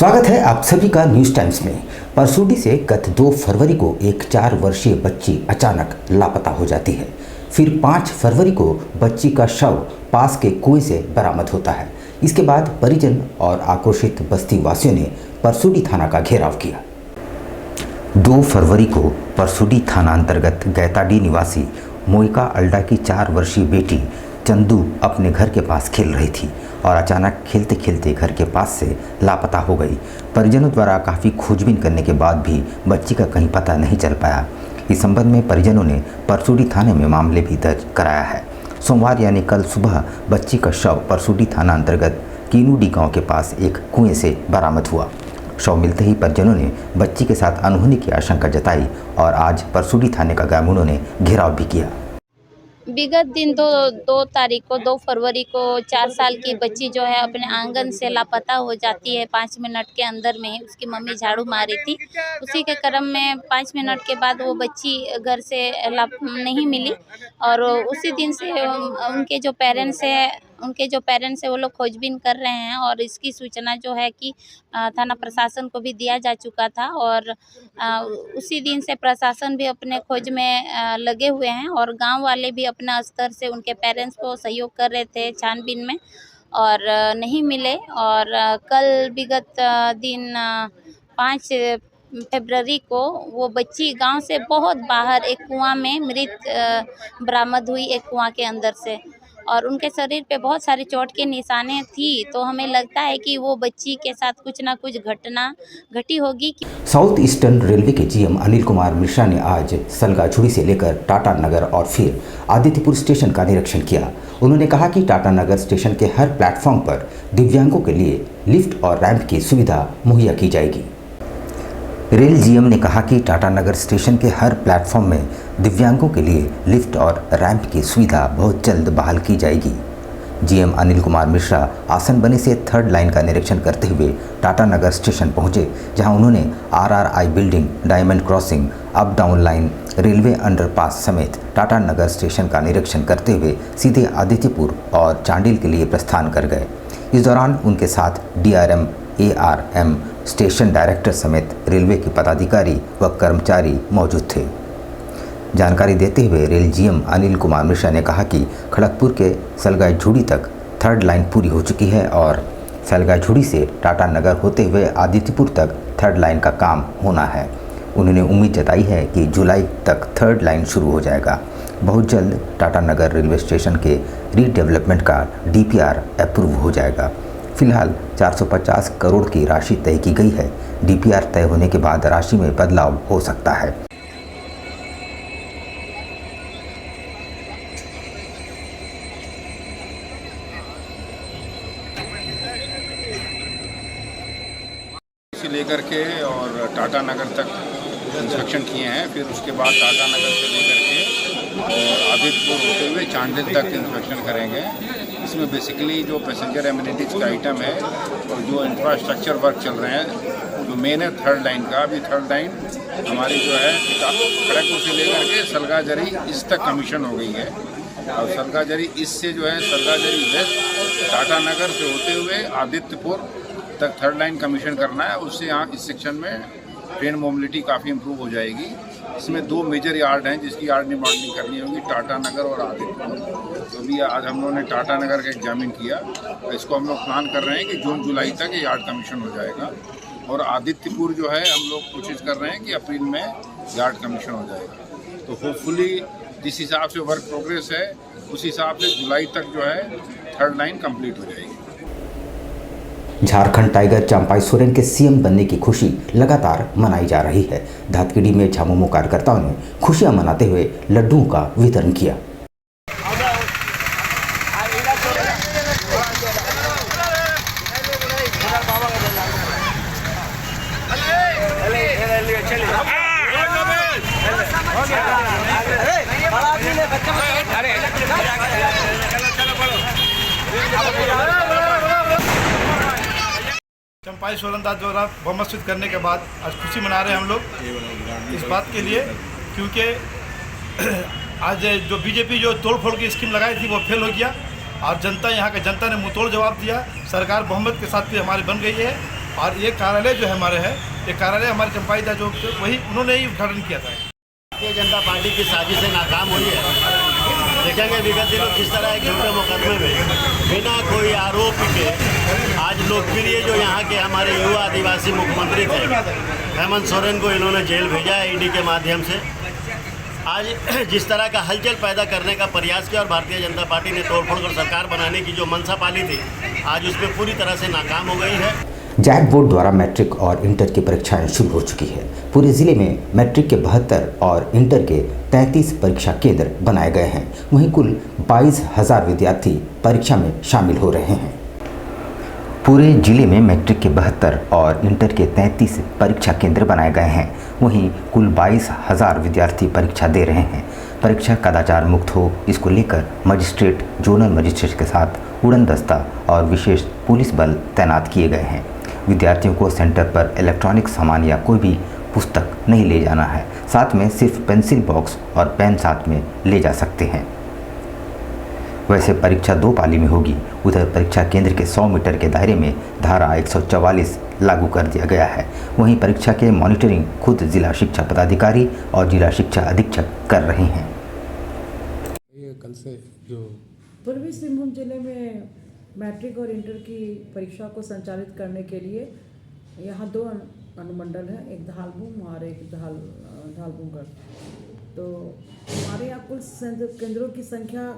स्वागत है आप सभी का न्यूज़ टाइम्स में। परसूडी से गत 2 फरवरी को एक 4 वर्षीय बच्ची अचानक लापता हो जाती है। फिर 5 फरवरी को बच्ची का शव पास के कुएं से बरामद होता है। इसके बाद परिजन और आक्रोशित बस्ती वासियों ने परसूडी थाना का घेराव किया। 2 फरवरी को परसूडी थाना अंतर्गत गैताडी निवासी मोइका अल्डा की 4 वर्षीय बेटी चंदू अपने घर के पास खेल रही थी और अचानक खेलते खेलते घर के पास से लापता हो गई। परिजनों द्वारा काफ़ी खोजबीन करने के बाद भी बच्ची का कहीं पता नहीं चल पाया। इस संबंध में परिजनों ने परसूडी थाने में मामले भी दर्ज कराया है। सोमवार यानी कल सुबह बच्ची का शव परसूडी थाना अंतर्गत कीनूडी गाँव के पास एक कुएँ से बरामद हुआ। शव मिलते ही परिजनों ने बच्ची के साथ अनहोनी की आशंका जताई और आज परसूडी थाने का ग्रामीणों ने घेराव भी किया। विगत दिन 2 फरवरी को 4 साल की बच्ची जो है अपने आंगन से लापता हो जाती है। 5 मिनट के अंदर में ही उसकी मम्मी झाड़ू मारी थी। उसी के क्रम में 5 मिनट के बाद वो बच्ची घर से नहीं मिली और उसी दिन से उनके जो पेरेंट्स हैं वो लोग खोजबीन कर रहे हैं और इसकी सूचना जो है कि थाना प्रशासन को भी दिया जा चुका था और उसी दिन से प्रशासन भी अपने खोज में लगे हुए हैं और गांव वाले भी अपना स्तर से उनके पेरेंट्स को सहयोग कर रहे थे छानबीन में और नहीं मिले। और कल विगत दिन 5 फरवरी को वो बच्ची गांव से बहुत बाहर एक कुआं में मृत बरामद हुई, एक कुआं के अंदर से, और उनके शरीर पे बहुत सारी चोट के निशाने थी। तो हमें लगता है कि वो बच्ची के साथ कुछ ना कुछ घटना घटी होगी। साउथ ईस्टर्न रेलवे के जीएम अनिल कुमार मिश्रा ने आज सलगाझुड़ी से लेकर टाटा नगर और फिर आदित्यपुर स्टेशन का निरीक्षण किया। उन्होंने कहा कि टाटा नगर स्टेशन के हर प्लेटफॉर्म पर दिव्यांगों के लिए लिफ्ट और रैंप की सुविधा मुहैया की जाएगी। रेल जीएम ने कहा कि टाटा नगर स्टेशन के हर प्लेटफॉर्म में दिव्यांगों के लिए लिफ्ट और रैंप की सुविधा बहुत जल्द बहाल की जाएगी। जीएम अनिल कुमार मिश्रा आसन बने से 3rd लाइन का निरीक्षण करते हुए टाटा नगर स्टेशन पहुंचे, जहां उन्होंने RRI building, diamond crossing, up down line, railway underpass समेत टाटा नगर स्टेशन का निरीक्षण करते हुए सीधे आदित्यपुर और चांडिल के लिए प्रस्थान कर गए। इस दौरान उनके साथ डीआरएम, एआरएम, स्टेशन डायरेक्टर समेत रेलवे के पदाधिकारी व कर्मचारी मौजूद थे। जानकारी देते हुए रेल जीएम अनिल कुमार मिश्रा ने कहा कि खड़गपुर के सलगाझुड़ी तक 3rd लाइन पूरी हो चुकी है और सलगाझुड़ी से टाटा नगर होते हुए आदित्यपुर तक 3rd लाइन का काम होना है। उन्होंने उम्मीद जताई है कि जुलाई तक 3rd लाइन शुरू हो जाएगा। बहुत जल्द टाटा नगर रेलवे स्टेशन के रीडेवलपमेंट का डीपीआर अप्रूव हो जाएगा। फिलहाल 450 करोड़ की राशि तय की गई है। डीपीआर तय होने के बाद राशि में बदलाव हो सकता है। से लेकर के और टाटा नगर तक इंस्पेक्शन किए हैं। फिर उसके बाद टाटा नगर से लेकर के और आदित्यपुर होते हुए चांडिल तक इंस्पेक्शन करेंगे। इसमें बेसिकली जो पैसेंजर एमिनिटीज़ का आइटम है और जो इंफ्रास्ट्रक्चर वर्क चल रहे हैं, जो मेन है 3rd लाइन का। अभी 3rd लाइन हमारी जो है खड़गपुर से लेकर के सलगाझरी इस तक कमीशन हो गई है और सलगाझरी इससे जो है सलगाझरी वेस्ट टाटा नगर से होते हुए आदित्यपुर तक 3rd लाइन कमीशन करना है। उससे यहाँ इस सेक्शन में ट्रेन मोबिलिटी काफ़ी इम्प्रूव हो जाएगी। इसमें 2 मेजर यार्ड हैं जिसकी यार्ड डिमांडिंग करनी होगी, टाटा नगर और आदित्यपुर। तो भी आज हम लोगों ने टाटा नगर का एग्जामिन किया। इसको हम लोग प्लान कर रहे हैं कि जून जुलाई तक ये यार्ड कमीशन हो जाएगा और आदित्यपुर जो है हम लोग कोशिश कर रहे हैं कि अप्रैल में यार्ड कमीशन हो जाएगा। तो होपफुली जिस हिसाब से वर्क प्रोग्रेस है उस हिसाब से जुलाई तक जो है 3rd लाइन कंप्लीट हो जाएगी। झारखंड टाइगर चंपाई सोरेन के सीएम बनने की खुशी लगातार मनाई जा रही है। धातखेड़ी में झामुमो कार्यकर्ताओं ने खुशियां मनाते हुए लड्डुओं का वितरण किया। चंपाई सोरेन दास द्वारा बहुमत सिद्ध करने के बाद आज खुशी मना रहे हैं हम लोग इस बात के लिए, क्योंकि आज जो बीजेपी जो तोड़ फोड़ की स्कीम लगाई थी वो फेल हो गया और जनता यहाँ के जनता ने मुंहतोड़ जवाब दिया। सरकार बहुमत के साथ भी हमारी बन गई है और ये कार्यालय जो है हमारे है, ये कार्यालय हमारे चंपाई था जो वही उन्होंने ही उद्घाटन किया था। भारतीय जनता पार्टी की साजिशें नाकाम हुई है। देखेंगे विगत दिनों किस तरह एक झूठे मुकदमे में बिना कोई आरोप के आज लोकप्रिय जो यहाँ के हमारे युवा आदिवासी मुख्यमंत्री थे हेमंत सोरेन को इन्होंने जेल भेजा है ईडी के माध्यम से। आज जिस तरह का हलचल पैदा करने का प्रयास किया और भारतीय जनता पार्टी ने तोड़फोड़ कर सरकार बनाने की जो मंशा पाली थी आज उसमें पूरी तरह से नाकाम हो गई है। जैक बोर्ड द्वारा मैट्रिक और इंटर की परीक्षाएं शुरू हो चुकी है। पूरे ज़िले में मैट्रिक के 72 और इंटर के 33 परीक्षा केंद्र बनाए गए हैं। वहीं कुल 22,000 विद्यार्थी परीक्षा में शामिल हो रहे हैं। पूरे जिले में मैट्रिक के 72 और इंटर के 33 परीक्षा केंद्र बनाए गए हैं। वहीं कुल 22,000 विद्यार्थी परीक्षा दे रहे हैं। परीक्षा कदाचार मुक्त हो, इसको लेकर मजिस्ट्रेट, जोनल मजिस्ट्रेट के साथ उड़न दस्ता और विशेष पुलिस बल तैनात किए गए हैं। विद्यार्थियों को सेंटर पर इलेक्ट्रॉनिक सामान या कोई भी पुस्तक नहीं ले जाना है। साथ में सिर्फ पेंसिल बॉक्स और पेन साथ में ले जा सकते हैं। वैसे परीक्षा 2 पाली में होगी। उधर परीक्षा केंद्र के 100 मीटर के दायरे में धारा 144 लागू कर दिया गया है। वहीं परीक्षा के मॉनिटरिंग खुद जिला शिक्षा पदाधिकारी और जिला शिक्षा अधीक्षक कर रहे हैं। कल से जो पूर्वी सिंहभूम जिले में मैट्रिक और इंटर की परीक्षा को संचालित करने के लिए यहाँ 2 अनुमंडल हैं, एक धालबूम और एक धालबूमगढ़। तो हमारे यहाँ कुल केंद्रों की संख्या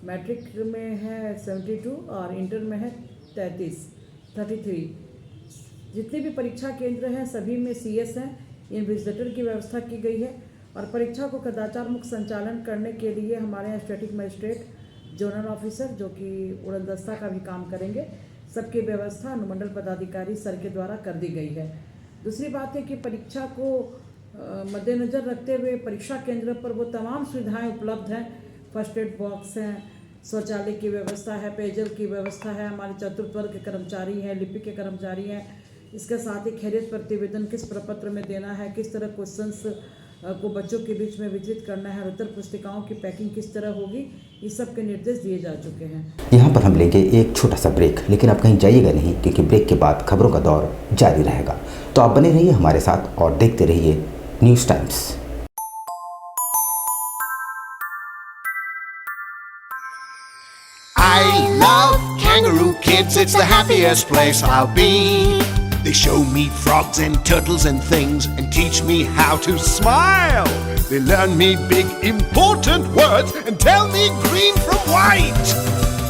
मैट्रिक में है 72 और इंटर में है 33। जितने भी परीक्षा केंद्र हैं सभी में CS हैं। इन्विजिलेटर की व्यवस्था की गई है और परीक्षा को कदाचार मुक्त संचालन करने के लिए हमारे यहाँ स्टैटिक मजिस्ट्रेट, जोनल ऑफिसर जो कि उड़न दस्ता का भी काम करेंगे, सबकी व्यवस्था अनुमंडल पदाधिकारी सर के द्वारा कर दी गई है। दूसरी बात है कि परीक्षा को मद्देनज़र रखते हुए परीक्षा केंद्र पर वो तमाम सुविधाएं उपलब्ध हैं। फर्स्ट एड बॉक्स हैं, शौचालय की व्यवस्था है, पेयजल की व्यवस्था है, हमारे चतुर्थ वर्ग के कर्मचारी हैं, लिपि के कर्मचारी हैं। इसके साथ ही खैरियत प्रतिवेदन किस प्रपत्र में देना है, किस तरह क्वेश्चंस को बच्चों के बीच में वितरित करना है, उत्तर पुस्तिकाओं की पैकिंग किस तरह होगी, ये सब के निर्देश दिए जा चुके हैं। यहाँ पर हम लेंगे एक छोटा सा ब्रेक, लेकिन आप कहीं जाइएगा नहीं क्योंकि ब्रेक के बाद खबरों का दौर जारी रहेगा। तो आप बने रहिए हमारे साथ और देखते रहिए news times. I love Kangaroo Kids, it's the happiest place I'll be. They show me frogs and turtles and things and teach me how to smile. They learn me big important words and tell me green from white.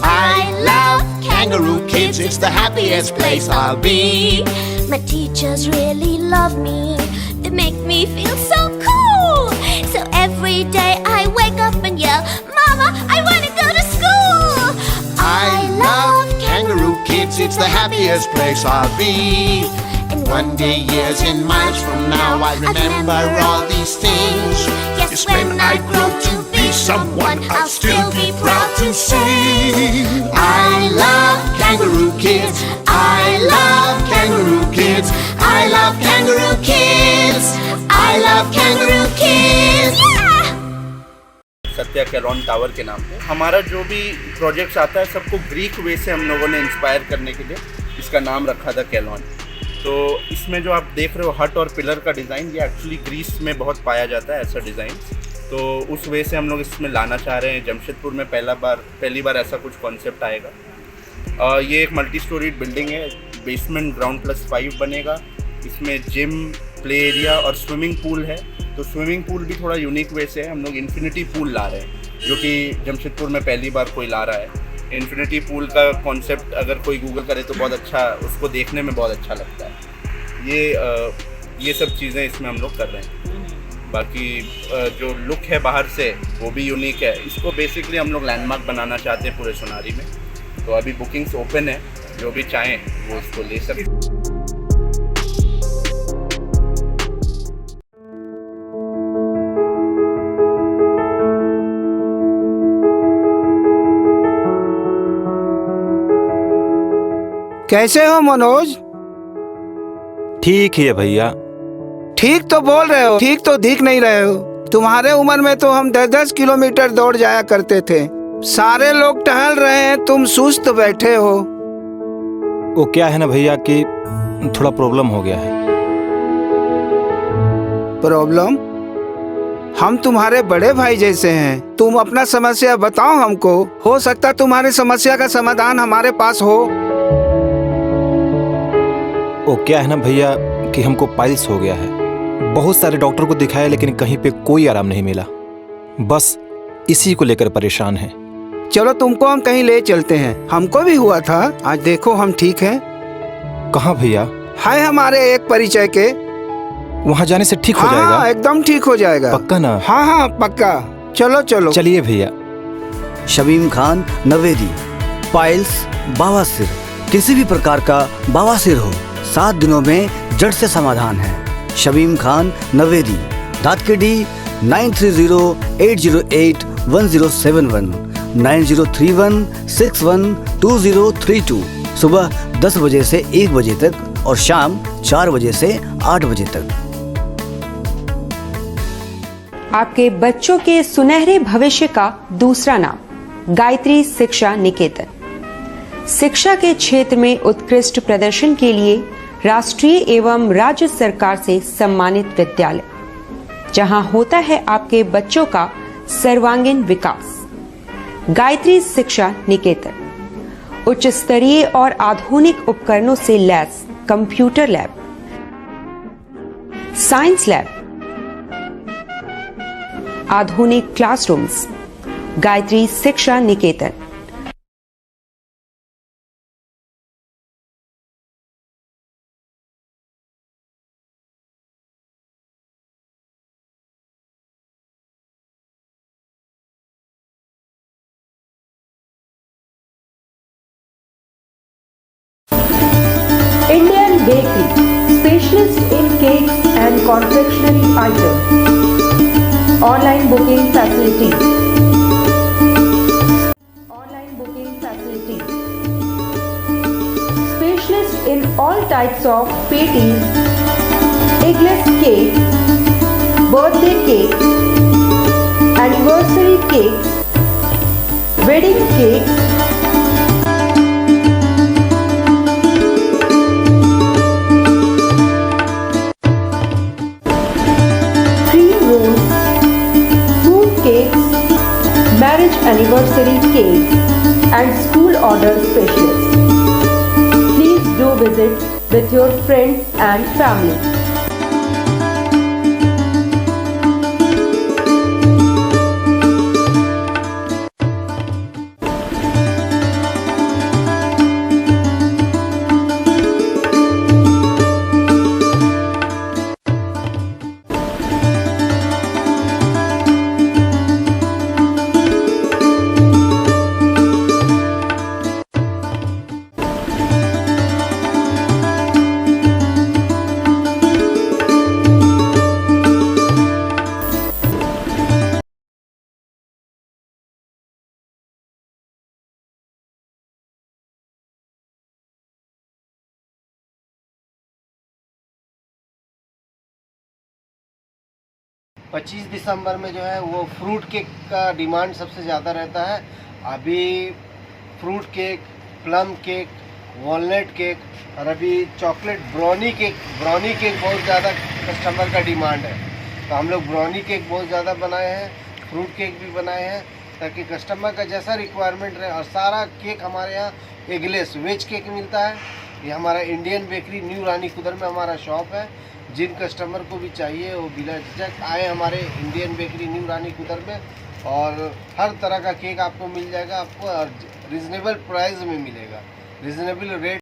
I love Kangaroo Kids, it's the happiest place I'll be. My teachers really love me. They make me feel so cool. So every day I wake up and yell, Mama, I want to go to school. I love Kangaroo Kids, it's the happiest place I'll be. And one day, years and miles from now, I'll remember all these things. Yes, when I grow to be someone, I'll still be proud to say, I love Kangaroo Kids, I love Kangaroo Kids, I love Kangaroo Kids, I love Kangaroo Kids. Satya कैलॉन tower के नाम पे हमारा जो भी projects आता है सबको ग्रीक वे से हम लोगों ने इंस्पायर करने के लिए इसका नाम रखा था कैलॉन। तो इसमें जो आप देख रहे हो हट और पिलर का डिज़ाइन, ये एक्चुअली ग्रीस में बहुत पाया जाता है ऐसा डिज़ाइन। तो उस वे से हम लोग इसमें लाना चाह रहे हैं। जमशेदपुर में पहली बार ऐसा कुछ कॉन्सेप्ट आएगा। ये एक मल्टी स्टोरीड बिल्डिंग है, बेसमेंट ग्राउंड +5 बनेगा। इसमें जिम, प्ले एरिया और स्विमिंग पूल है। तो स्विमिंग पूल भी थोड़ा यूनिक वे से है, हम लोग इन्फिनिटी पूल ला रहे हैं जो कि जमशेदपुर में पहली बार कोई ला रहा है। इन्फिनिटी पूल का कॉन्सेप्ट अगर कोई गूगल करे तो बहुत अच्छा, उसको देखने में बहुत अच्छा लगता है। ये सब चीज़ें इसमें हम लोग कर रहे हैं। बाकी जो लुक है बाहर से वो भी यूनिक है। इसको बेसिकली हम लोग लैंडमार्क बनाना चाहते हैं पूरे सोनारी में। तो अभी बुकिंग्स ओपन है, जो भी चाहें वो उसको ले सकते। कैसे हो मनोज? ठीक है भैया। ठीक तो बोल रहे हो, ठीक तो दिख नहीं रहे हो। तुम्हारे उम्र में तो हम 10-10 किलोमीटर दौड़ जाया करते थे। सारे लोग टहल रहे हैं, तुम सुस्त बैठे हो। वो क्या है ना भैया कि थोड़ा प्रॉब्लम हो गया है। प्रॉब्लम? हम तुम्हारे बड़े भाई जैसे हैं, तुम अपना समस्या बताओ हमको, हो सकता तुम्हारी समस्या का समाधान हमारे पास हो। वो क्या है ना भैया कि हमको पाइल्स हो गया है। बहुत सारे डॉक्टर को दिखाया लेकिन कहीं पे कोई आराम नहीं मिला। बस इसी को लेकर परेशान हैं। चलो तुमको हम कहीं ले चलते हैं, हमको भी हुआ था, आज देखो हम ठीक हैं। कहाँ भैया? है हमारे एक परिचय के, वहाँ जाने से ठीक हो हाँ, जाएगा? एकदम ठीक हो जाएगा। पक्का ना? हाँ हाँ पक्का। चलो चलो चलिए भैया। शमीम खान नवेदी, पाइल्स, बवासीर, किसी भी प्रकार का बवासीर हो 7 दिनों में जड़ से समाधान है। शमीम खान नवेदी, दातकेडी 9308081071 9031612032, सुबह 10 बजे से 1 बजे तक और शाम 4 बजे से 8 बजे तक। आपके बच्चों के सुनहरे भविष्य का दूसरा नाम गायत्री शिक्षा निकेतन। शिक्षा के क्षेत्र में उत्कृष्ट प्रदर्शन के लिए राष्ट्रीय एवं राज्य सरकार से सम्मानित विद्यालय, जहां होता है आपके बच्चों का सर्वांगीण विकास। गायत्री शिक्षा निकेतन उच्च स्तरीय और आधुनिक उपकरणों से lace computer lab, science lab, आधुनिक क्लासरूम्स। गायत्री शिक्षा निकेतन। Indian Bakery, specialist in cakes and confectionery items. Online booking facilities. Online booking facilities. Specialist in all types of patties, eggless cake, birthday cake, anniversary cakes, wedding cakes, marriage anniversary cake and school order specialist. Please do visit with your friends and family. पच्चीस दिसंबर में जो है वो fruit cake का demand सबसे ज़्यादा रहता है। अभी fruit cake, plum cake, walnut cake और अभी चॉकलेट ब्राउनी केक बहुत ज़्यादा कस्टमर का डिमांड है। तो हम लोग ब्राउनी केक बहुत ज़्यादा बनाए हैं, फ्रूट केक भी बनाए हैं ताकि कस्टमर का जैसा रिक्वायरमेंट रहे। और सारा केक हमारे यहाँ एगलेस वेज केक मिलता है। ये हमारा इंडियन बेकरी न्यू रानी कुदर में हमारा शॉप है। जिन कस्टमर को भी चाहिए वो बिना झिझक आए हमारे इंडियन बेकरी न्यू रानी कुदर में, और हर तरह का केक आपको मिल जाएगा, आपको रीज़नेबल प्राइस में मिलेगा, रीज़नेबल रेट।